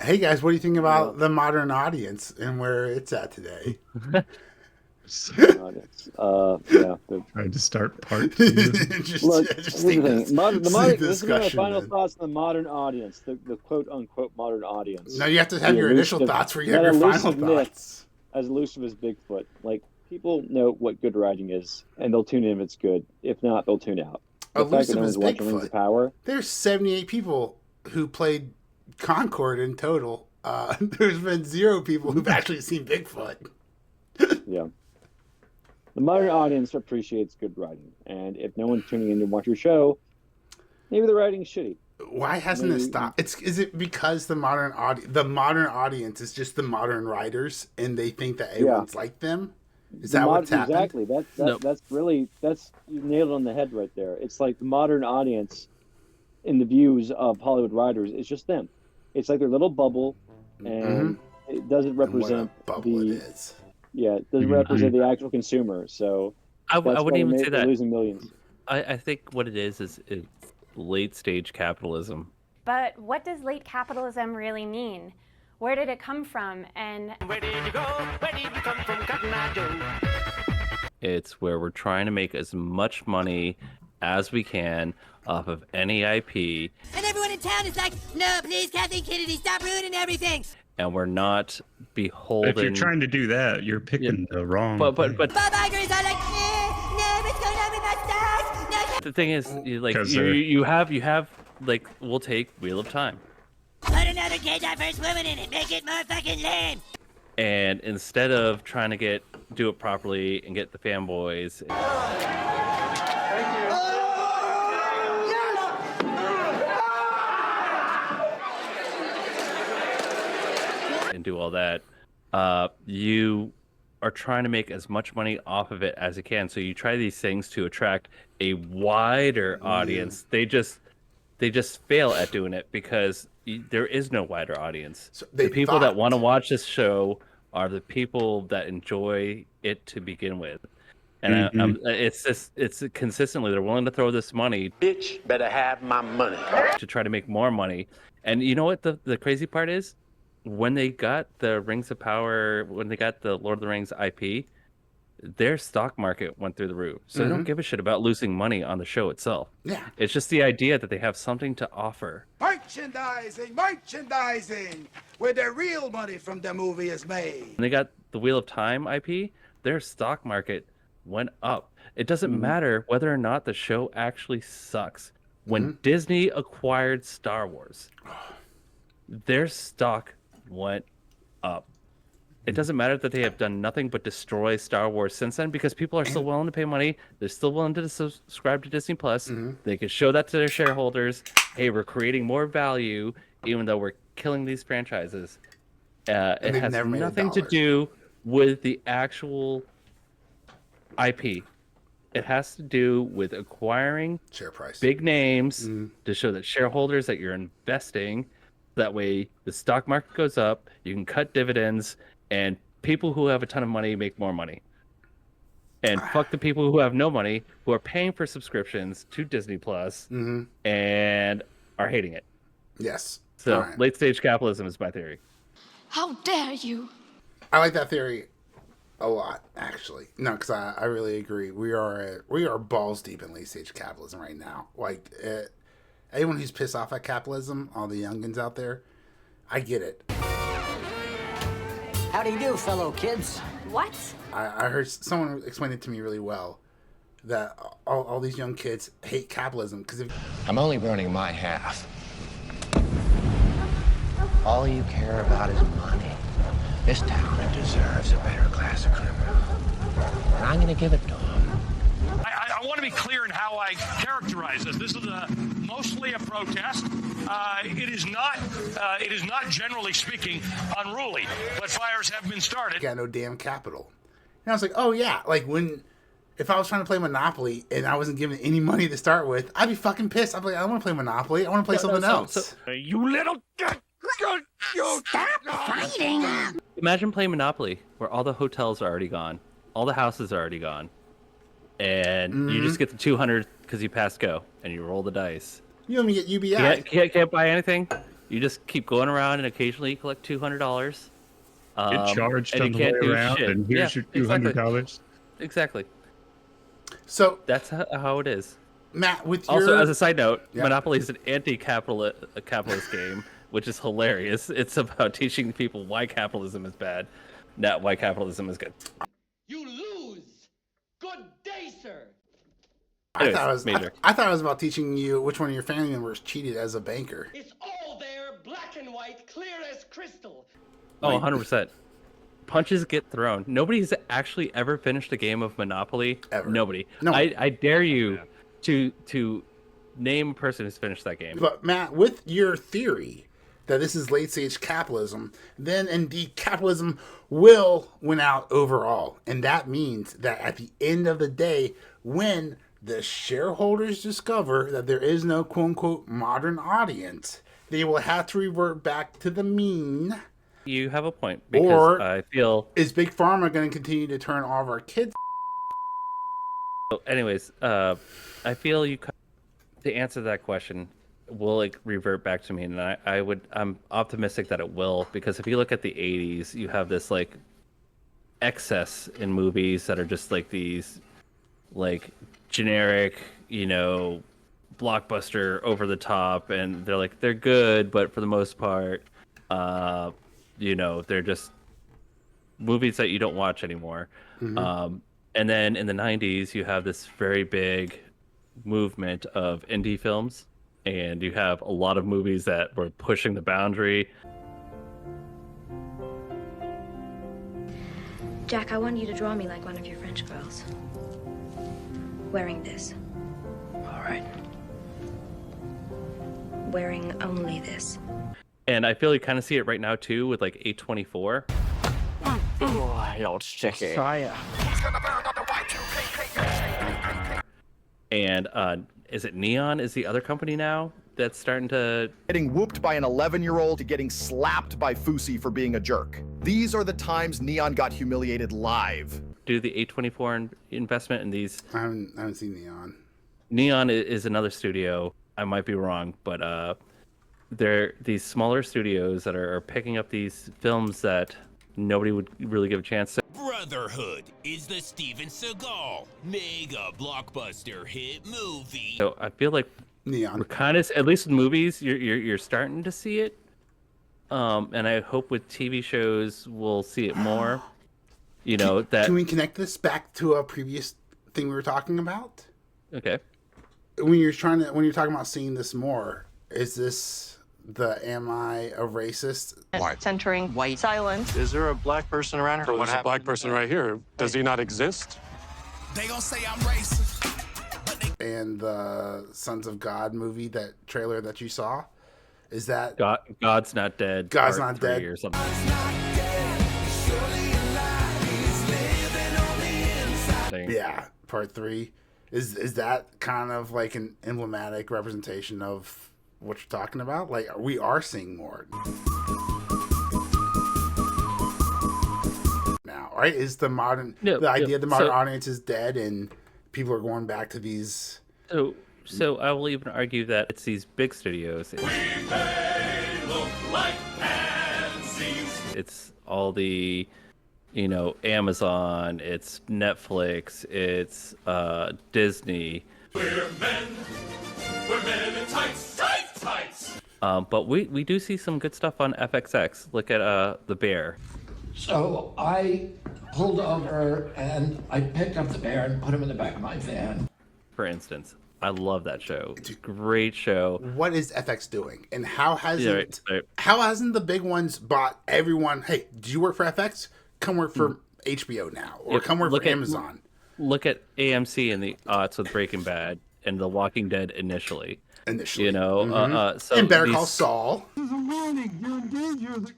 Hey guys, what do you think about the modern audience and where it's at today? Yeah. Tried to start part two. Look, just here's the this, thing. This is my discussion. final Then. thoughts on the modern audience, the quote unquote modern audience. No, you have to have your initial thoughts before you have your final thoughts. As elusive as Bigfoot. Like, people know what good writing is, and they'll tune in if it's good. If not, they'll tune out. The fact that Elusive no as one's watching Rings of Power. There's 78 people who played Concord in total. There's been 0 people who've actually seen Bigfoot. Yeah. The modern audience appreciates good writing, and if no one's tuning in to watch your show, maybe the writing's shitty. Why hasn't it stopped? Is it because the modern audience is just the modern writers, and they think that everyone's like them? Is that what's happened? Exactly. That's you nailed it on the head right there. It's like the modern audience, in the views of Hollywood writers, is just them. It's like their little bubble, and it doesn't represent it doesn't represent the actual consumer. So I wouldn't even say that. Losing millions. I think what it is it's late stage capitalism. But what does late capitalism really mean? Where did it come from? And where did you go? Where did you come from, Cotton Eye Joe? It's where we're trying to make as much money as we can off of any IP. And everyone in town is like, no, please, Kathleen Kennedy, stop ruining everything. And we're not beholden. If you're trying to do that, you're picking the wrong. But Bob Iger is all like, no, what's going on with my stars? No. The thing is, you have like, we'll take Wheel of Time. Put another gay diverse woman in it, make it more fucking lame. And instead of trying to do it properly and get the fanboys. And do all that, you are trying to make as much money off of it as you can. So you try these things to attract a wider audience. They just fail at doing it because there is no wider audience. So the people that want to watch this show are the people that enjoy it to begin with. And it's consistently, they're willing to throw this money. Bitch, better have my money. To try to make more money. And you know what the crazy part is? When they got the Rings of Power, when they got the Lord of the Rings IP, their stock market went through the roof. So they don't give a shit about losing money on the show itself. Yeah. It's just the idea that they have something to offer. Merchandising, where the real money from the movie is made. When they got the Wheel of Time IP, their stock market went up. It doesn't matter whether or not the show actually sucks. When Disney acquired Star Wars, their stock went up. It doesn't matter that they have done nothing but destroy StarArs since then, because people are still willing to pay money. They're still willing to subscribe to Disney Plus. They can show that to their shareholders. Hey, we're creating more value, even though we're killing these franchises. It has nothing to do with the actual IP. It has to do with acquiring share price, big names to show that shareholders that you're investing. That way, the stock market goes up. You can cut dividends. And people who have a ton of money make more money. And fuck the people who have no money, who are paying for subscriptions to Disney Plus and are hating it. Yes. So late stage capitalism is my theory. How dare you? I like that theory a lot, actually. No, because I really agree. We are balls deep in late stage capitalism right now. Like anyone who's pissed off at capitalism, all the youngins out there, I get it. How do you do, fellow kids? what? I heard someone explain it to me really well, that all these young kids hate capitalism because I'm only burning my half. All you care about is money. This town deserves a better class of criminal, and I'm gonna give it to them. I want to be clear in how I characterize this. This is mostly a protest. It is not generally speaking unruly, but fires have been started. Got no damn capital. And I was like, oh yeah, like if I was trying to play Monopoly and I wasn't given any money to start with, I'd be fucking pissed. I'd be like, I don't want to play Monopoly. I want to play something else. You little... Stop fighting! Imagine playing Monopoly, where all the hotels are already gone, all the houses are already gone, and you just get the 200 because you passed go, and you roll the dice. You only get UBI. Can't buy anything. You just keep going around and occasionally you collect $200. Get charged and on you the can't way do around, shit. and here's your $200. Exactly. So that's how it is. Matt, with also your... as a side note, Yeah. Monopoly is an anti-capitalist game, which is hilarious. It's about teaching people why capitalism is bad, not why capitalism is good. You lose. Good day, sir. Anyways, I thought it was about teaching you which one of your family members cheated as a banker. It's all there, black and white, clear as crystal. Oh, 100%. Punches get thrown. Nobody's actually ever finished a game of Monopoly. Ever. Nobody. No. I dare you to name a person who's finished that game. But Matt, with your theory that this is late stage capitalism, then indeed capitalism will win out overall. And that means that at the end of the day, when the shareholders discover that there is no quote unquote modern audience, they will have to revert back to the mean. You have a point. Because or I feel... is Big Pharma going to continue to turn all of our kids? So anyways, I feel to answer that question, will it revert back to me? And I'm optimistic that it will, because if you look at the 80s, you have this like excess in movies that are just like these like generic, blockbuster over the top, and they're good, but for the most part, they're just movies that you don't watch anymore. Mm-hmm. And then in the 90s, you have this very big movement of indie films, and you have a lot of movies that were pushing the boundary. Jack, I want you to draw me like one of your French girls. Wearing this. All right. Wearing only this. And I feel you kind of see it right now, too, with like A24. Wild chicken. And is it Neon is the other company now that's starting to... Getting whooped by an 11-year-old to getting slapped by Fousey for being a jerk. These are the times Neon got humiliated live. Do the A24 investment in these... I haven't seen Neon. Neon is another studio. I might be wrong, but they're these smaller studios that are picking up these films that nobody would really give a chance to. Brotherhood is the Steven Seagal mega blockbuster hit movie. So I feel like Neon. We're kind of, at least with movies, you're starting to see it. And I hope with TV shows we'll see it more. Can we connect this back to a previous thing we were talking about? Okay. When you're talking about seeing this more, is this the am I a racist? Centering white silence. Is there a black person around here? There's a black person right here. Does he not exist? They gonna say I'm racist. And the Sons of God movie, that trailer that you saw, is that God's Not Dead? God's Not Dead or something. Yeah, part 3. Is that kind of like an emblematic representation of what you're talking about? Like, we are seeing more now, right? Is the modern idea of the modern audience is dead and people are going back to these? So I will even argue that it's these big studios. We may look like pansies. It's all the, Amazon, it's Netflix, it's Disney. We're men in tights, tights. But we do see some good stuff on FXX. Look at The Bear. So I pulled over and I picked up the bear and put him in the back of my van. For instance, I love that show. It's a great show. What is FX doing, and how hasn't how hasn't the big ones bought everyone? Hey, do you work for FX? Come work for HBO now, or come work for Amazon. Look at AMC in the aughts with Breaking Bad and The Walking Dead initially. Mm-hmm. So and Better Call Saul. This is a warning. You're in danger. This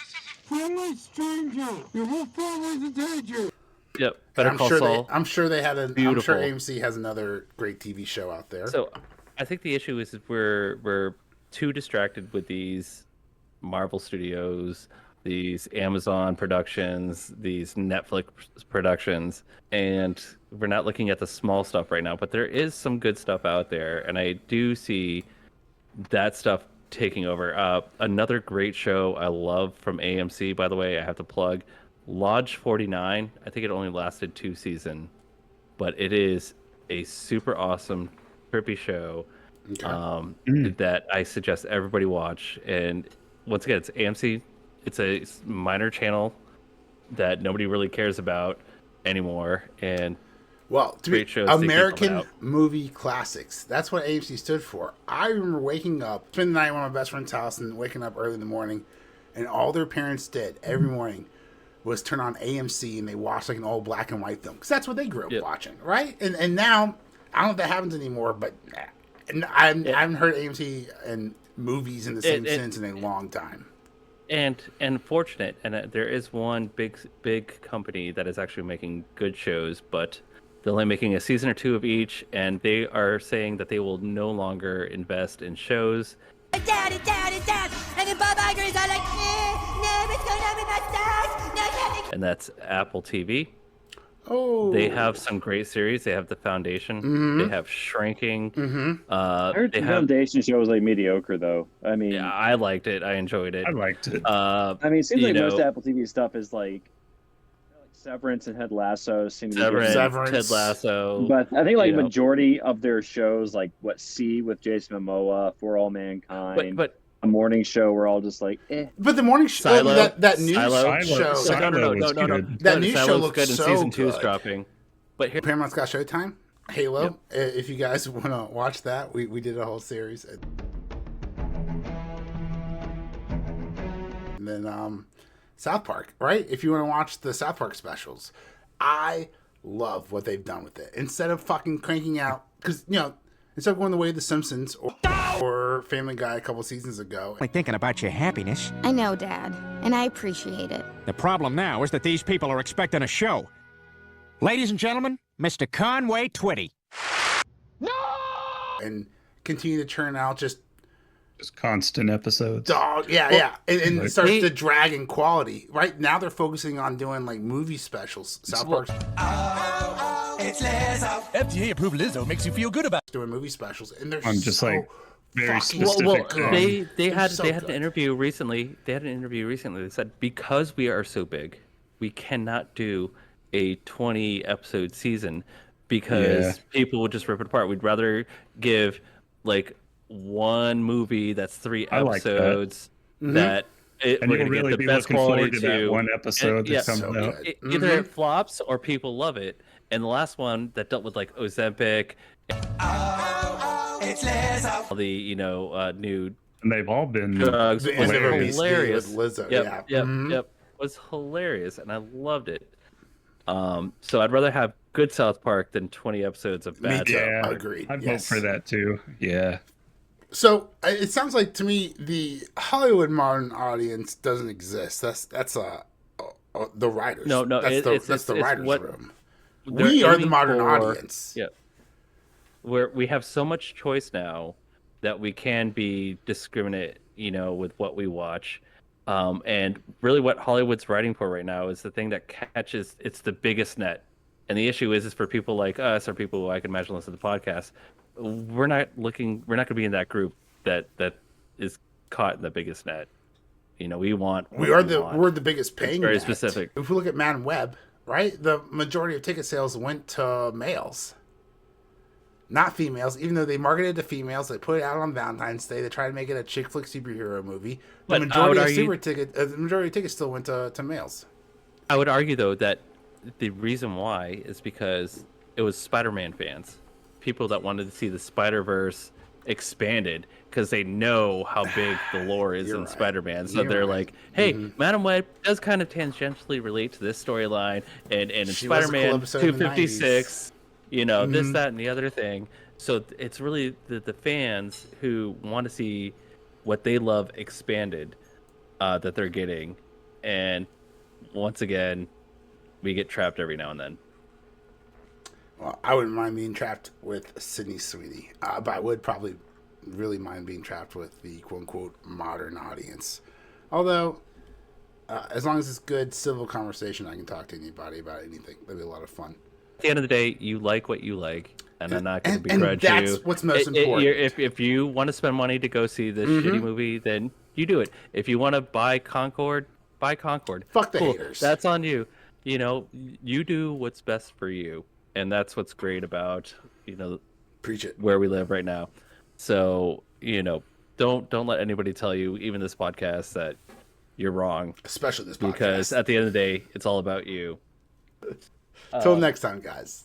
is a friendly stranger. Your whole family's in danger. Yep. Better Call Saul. I'm sure they had Beautiful. I'm sure AMC has another great TV show out there. So I think the issue is we're too distracted with these Marvel Studios, these Amazon productions, these Netflix productions, and we're not looking at the small stuff right now. But there is some good stuff out there, and I do see that stuff taking over. Another great show I love from AMC, by the way, I have to plug, Lodge 49. I think it only lasted 2 seasons, but it is a super awesome, trippy show that I suggest everybody watch. And once again, it's AMC. It's a minor channel that nobody really cares about anymore. And well, to great be shows American movie classics. That's what AMC stood for. I remember waking up, spending the night at one of my best friend's house, and waking up early in the morning, and all their parents did every morning was turn on AMC and they watched like an old black and white film because that's what they grew up watching, right? And now I don't know if that happens anymore, but I haven't heard AMC and movies in the same sense in a long time. And fortunate, and there is one big company that is actually making good shows, but they're only making a season or 2 of each, and they are saying that they will no longer invest in shows. It's down, and the Bob Iger's are like, no, what's going on with my stars? No, and that's Apple TV. Oh, they have some great series. They have The Foundation. They have Shrinking. I heard they the have... Foundation show was like mediocre, though. I mean, yeah, I liked it. I enjoyed it. I liked it. I mean, it seems like most Apple TV stuff is like Severance and Ted Lasso seem to be Severance, Ted Lasso. But I think like majority of their shows, like what C with Jason Momoa, For All Mankind, but a morning show, we're all just like, eh. But the morning show, that news show, no. That news show looks good, and so season good. 2 is dropping. But here, Paramount's got Showtime, Halo. If you guys want to watch that, we did a whole series. And then South Park, right? If you want to watch the South Park specials, I love what they've done with it. Instead of fucking cranking out, because, instead of going the way of The Simpsons or Family Guy a couple seasons ago. I'm thinking about your happiness. I know, Dad, and I appreciate it. The problem now is that these people are expecting a show. Ladies and gentlemen, Mr. Conway Twitty. No! And continue to churn out just constant episodes. And it starts to drag in quality. Right now they're focusing on doing like movie specials. South Park. It's Lizzo. FDA approved Lizzo makes you feel good about doing movie specials, and they're just so like very specific. They had an interview recently. They said because we are so big, we cannot do a 20 episode season because people would just rip it apart. We'd rather give like one movie that's 3 episodes that we're going to get the best quality to that one episode that comes out. Either it flops or people love it. And the last one that dealt with like Ozempic, it's Lizzo. all the new and they've all been drugs was hilarious. With Lizzo, Yep, was hilarious, and I loved it. So I'd rather have good South Park than 20 episodes of bad. Yeah, agreed. I'd vote for that too. Yeah. So it sounds like to me the Hollywood modern audience doesn't exist. That's the writers. No, that's the writers' room. We are the modern audience. Yeah, we have so much choice now that we can be discriminate, with what we watch. And really, what Hollywood's writing for right now is the thing that catches. It's the biggest net, and the issue is for people like us or people who I can imagine listen to the podcast. We're not going to be in that group that is caught in the biggest net. We're the biggest paying. It's very net. Specific. If we look at Man Web, right, the majority of ticket sales went to males, not females. Even though they marketed to females, they put it out on Valentine's Day. They tried to make it a chick flick superhero movie. The majority of tickets still went to males. I would argue though that the reason why is because it was Spider-Man fans. People that wanted to see the Spider-Verse expanded because they know how big the lore is in Spider-Man. So they're like, hey, Madam Web does kind of tangentially relate to this storyline, and in Spider-Man 256, this, that, and the other thing. So it's really the fans who want to see what they love expanded that they're getting. And once again, we get trapped every now and then. Well, I wouldn't mind being trapped with Sydney Sweeney, but I would probably really mind being trapped with the quote-unquote modern audience. Although, as long as it's good civil conversation, I can talk to anybody about anything. That'd be a lot of fun. the end of the day, you like what you like, and I'm not going to begrudge you. And that's what's most important. If you want to spend money to go see this shitty movie, then you do it. If you want to buy Concord, buy Concord. Fuck the haters. That's on you. You know, you do what's best for you, and that's what's great about, you know, preach it, where we live right now. So, you know, don't let anybody tell you, even this podcast, that you're wrong. Especially this podcast. Because at the end of the day, it's all about you. Till next time, guys.